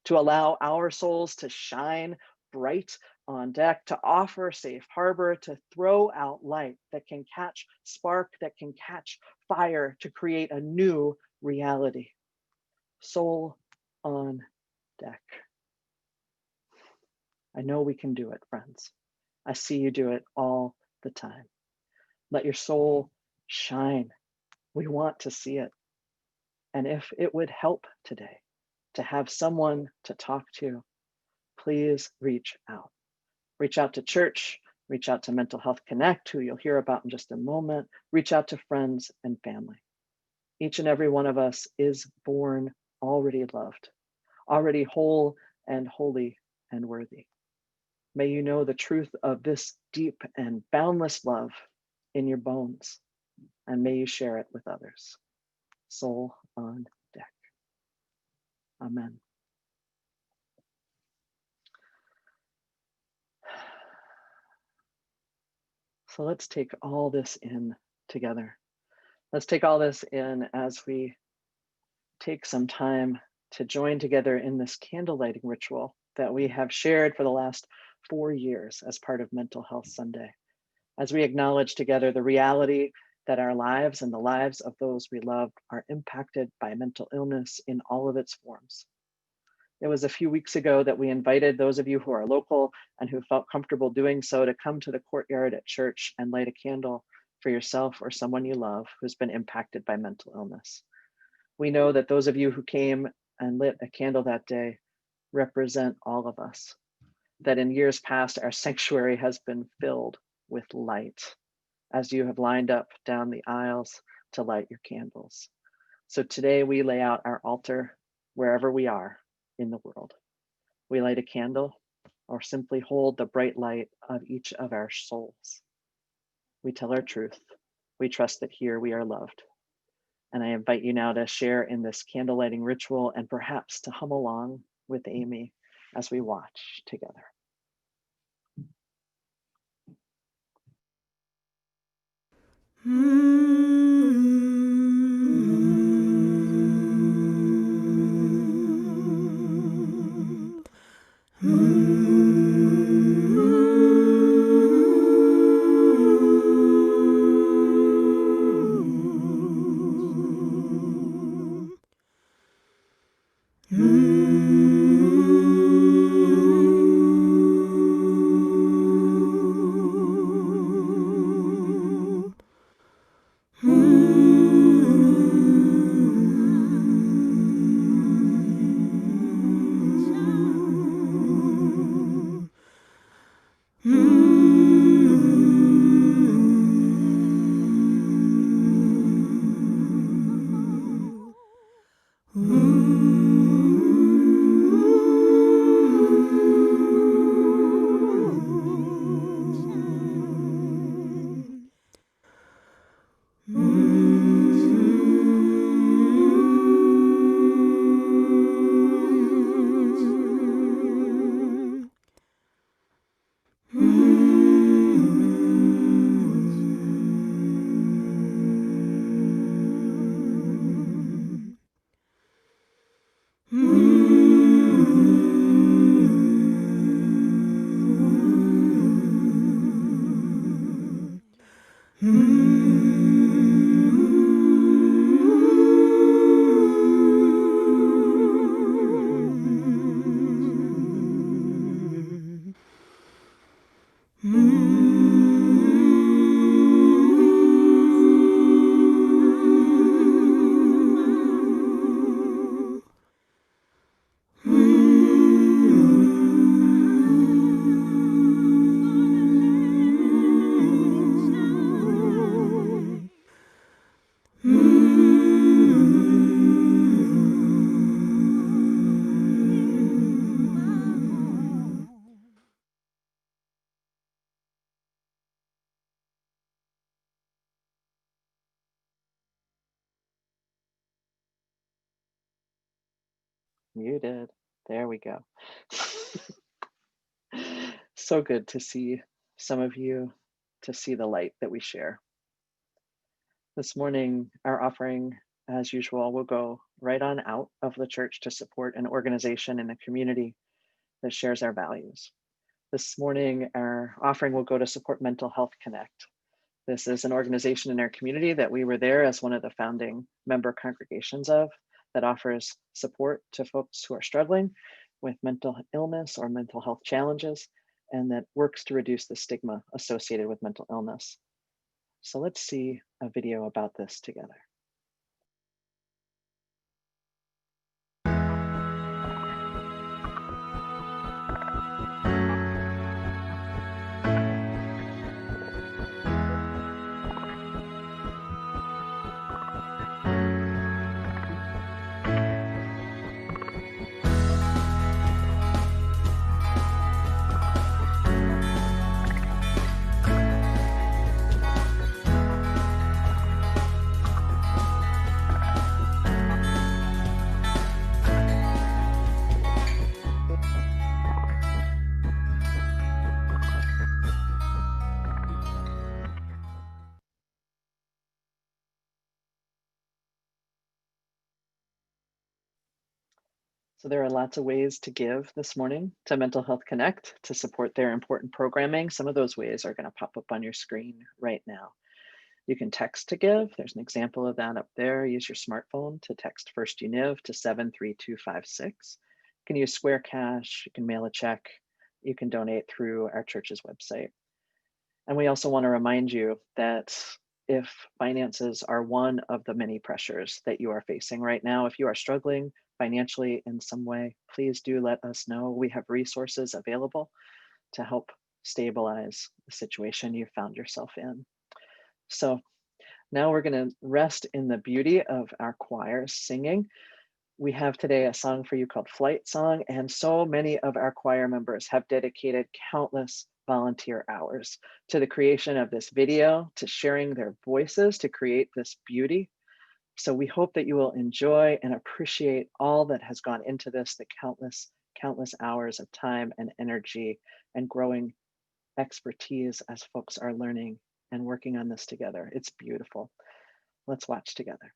to allow our souls to shine bright on deck, to offer safe harbor, to throw out light that can catch spark, that can catch fire, to create a new reality. Soul on deck. I know we can do it, friends. I see you do it all the time. Let your soul shine. We want to see it. And if it would help today to have someone to talk to, please reach out. Reach out to church, reach out to Mental Health Connect, who you'll hear about in just a moment. Reach out to friends and family. Each and every one of us is born already loved, already whole and holy and worthy. May you know the truth of this deep and boundless love in your bones, and may you share it with others. Soul on deck. Amen. So let's take all this in together. Let's take all this in as we take some time to join together in this candle lighting ritual that we have shared for the last 4 years as part of Mental Health Sunday, as we acknowledge together the reality that our lives and the lives of those we love are impacted by mental illness in all of its forms. It was a few weeks ago that we invited those of you who are local and who felt comfortable doing so to come to the courtyard at church and light a candle for yourself or someone you love who's been impacted by mental illness. We know that those of you who came and lit a candle that day represent all of us, that in years past, our sanctuary has been filled with light as you have lined up down the aisles to light your candles. So today we lay out our altar wherever we are in the world. We light a candle or simply hold the bright light of each of our souls. We tell our truth. We trust that here we are loved. And I invite you now to share in this candle lighting ritual and perhaps to hum along with Amy as we watch together. Muted. There we go. So good to see some of you, to see the light that we share. This morning, our offering, as usual, will go right on out of the church to support an organization in the community that shares our values. This morning, our offering will go to support Mental Health Connect. This is an organization in our community that we were there as one of the founding member congregations of, that offers support to folks who are struggling with mental illness or mental health challenges, and that works to reduce the stigma associated with mental illness. So let's see a video about this together. So there are lots of ways to give this morning to Mental Health Connect to support their important programming. Some of those ways are going to pop up on your screen right now. You can text to give. There's an example of that up there. Use your smartphone to text First Univ to 73256. You can use Square Cash. You can mail a check. You can donate through our church's website. And we also want to remind you that if finances are one of the many pressures that you are facing right now, if you are struggling financially in some way, please do let us know. We have resources available to help stabilize the situation you found yourself in. So now we're going to rest in the beauty of our choir singing. We have today a song for you called Flight Song, and so many of our choir members have dedicated countless volunteer hours to the creation of this video, to sharing their voices to create this beauty. So we hope that you will enjoy and appreciate all that has gone into this, the countless hours of time and energy and growing expertise as folks are learning and working on this together. It's beautiful. Let's watch together.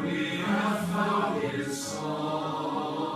We have found his song.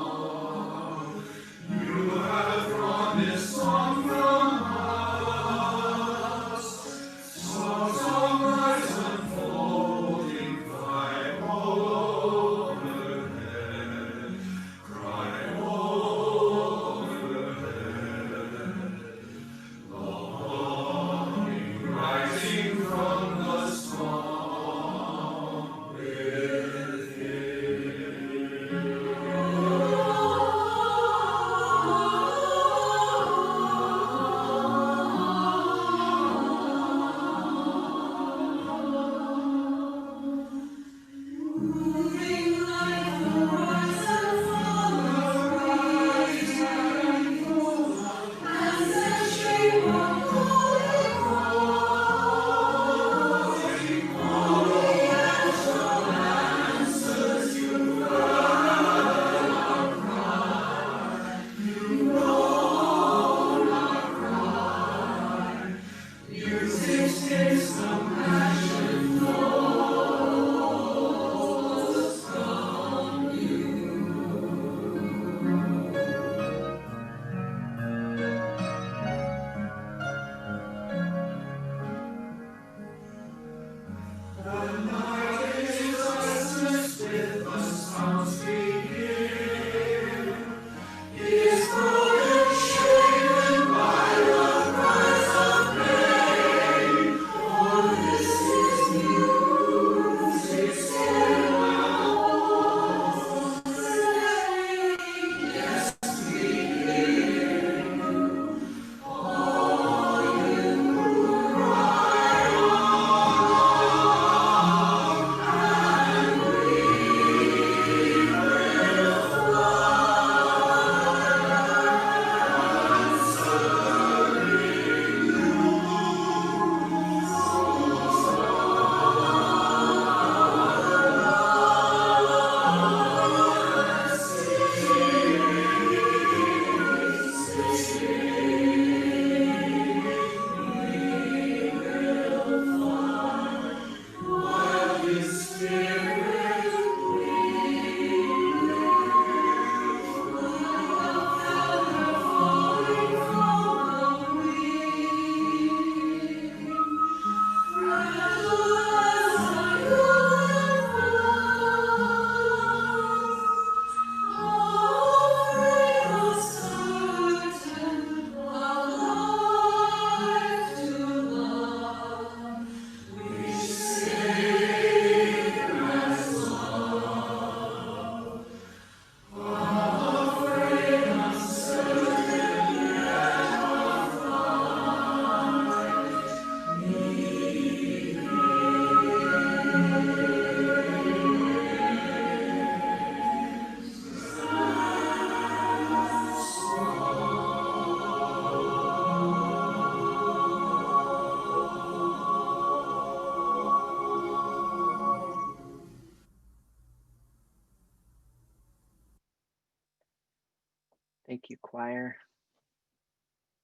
Thank you, choir.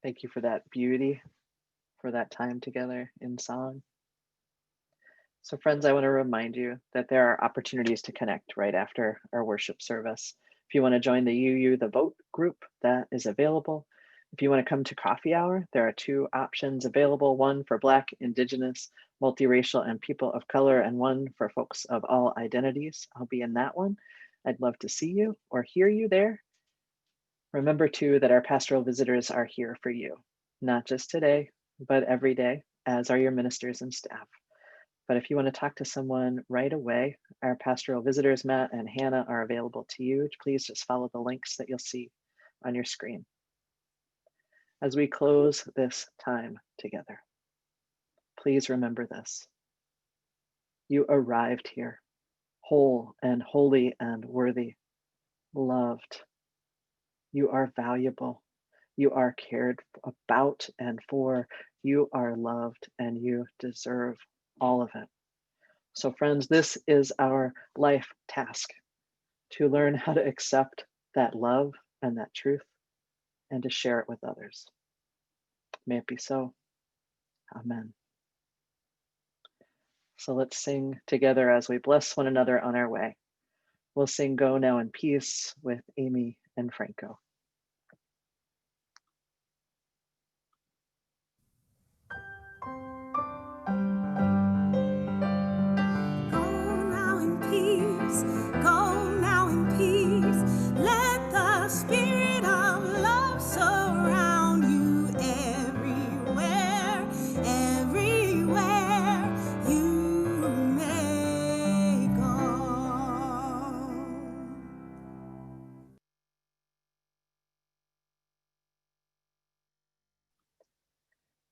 Thank you for that beauty, for that time together in song. So friends, I want to remind you that there are opportunities to connect right after our worship service. If you want to join the UU The Vote group, that is available. If you want to come to coffee hour, there are 2 options available, one for Black, Indigenous, multiracial, and people of color, and one for folks of all identities. I'll be in that one. I'd love to see you or hear you there. Remember too that our pastoral visitors are here for you, not just today, but every day, as are your ministers and staff. But if you want to talk to someone right away, our pastoral visitors, Matt and Hannah, are available to you. Please just follow the links that you'll see on your screen. As we close this time together, please remember this. You arrived here, whole and holy and worthy, loved. You are valuable. You are cared about and for. You are loved and you deserve all of it. So friends, this is our life task, to learn how to accept that love and that truth and to share it with others. May it be so. Amen. So let's sing together as we bless one another on our way. We'll sing Go Now in Peace with Amy and Franco. Spirit of love surround you everywhere, everywhere you may go.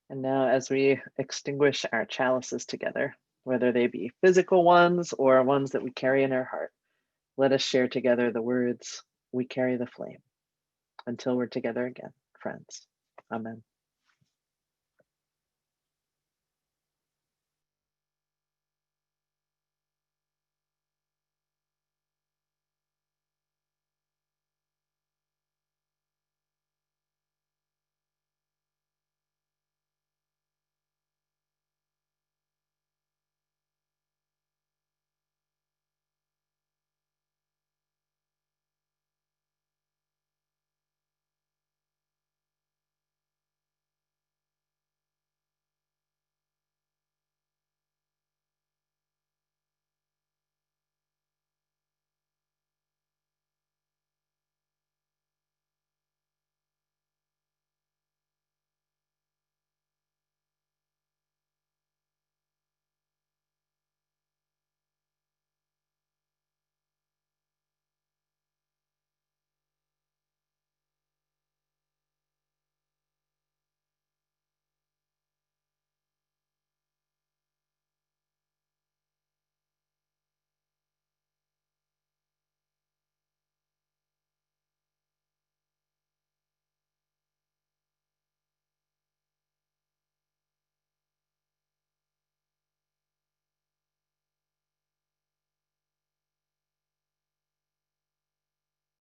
And now as we extinguish our chalices together, whether they be physical ones or ones that we carry in our heart, let us share together the words, we carry the flame. Until we're together again, friends. Amen.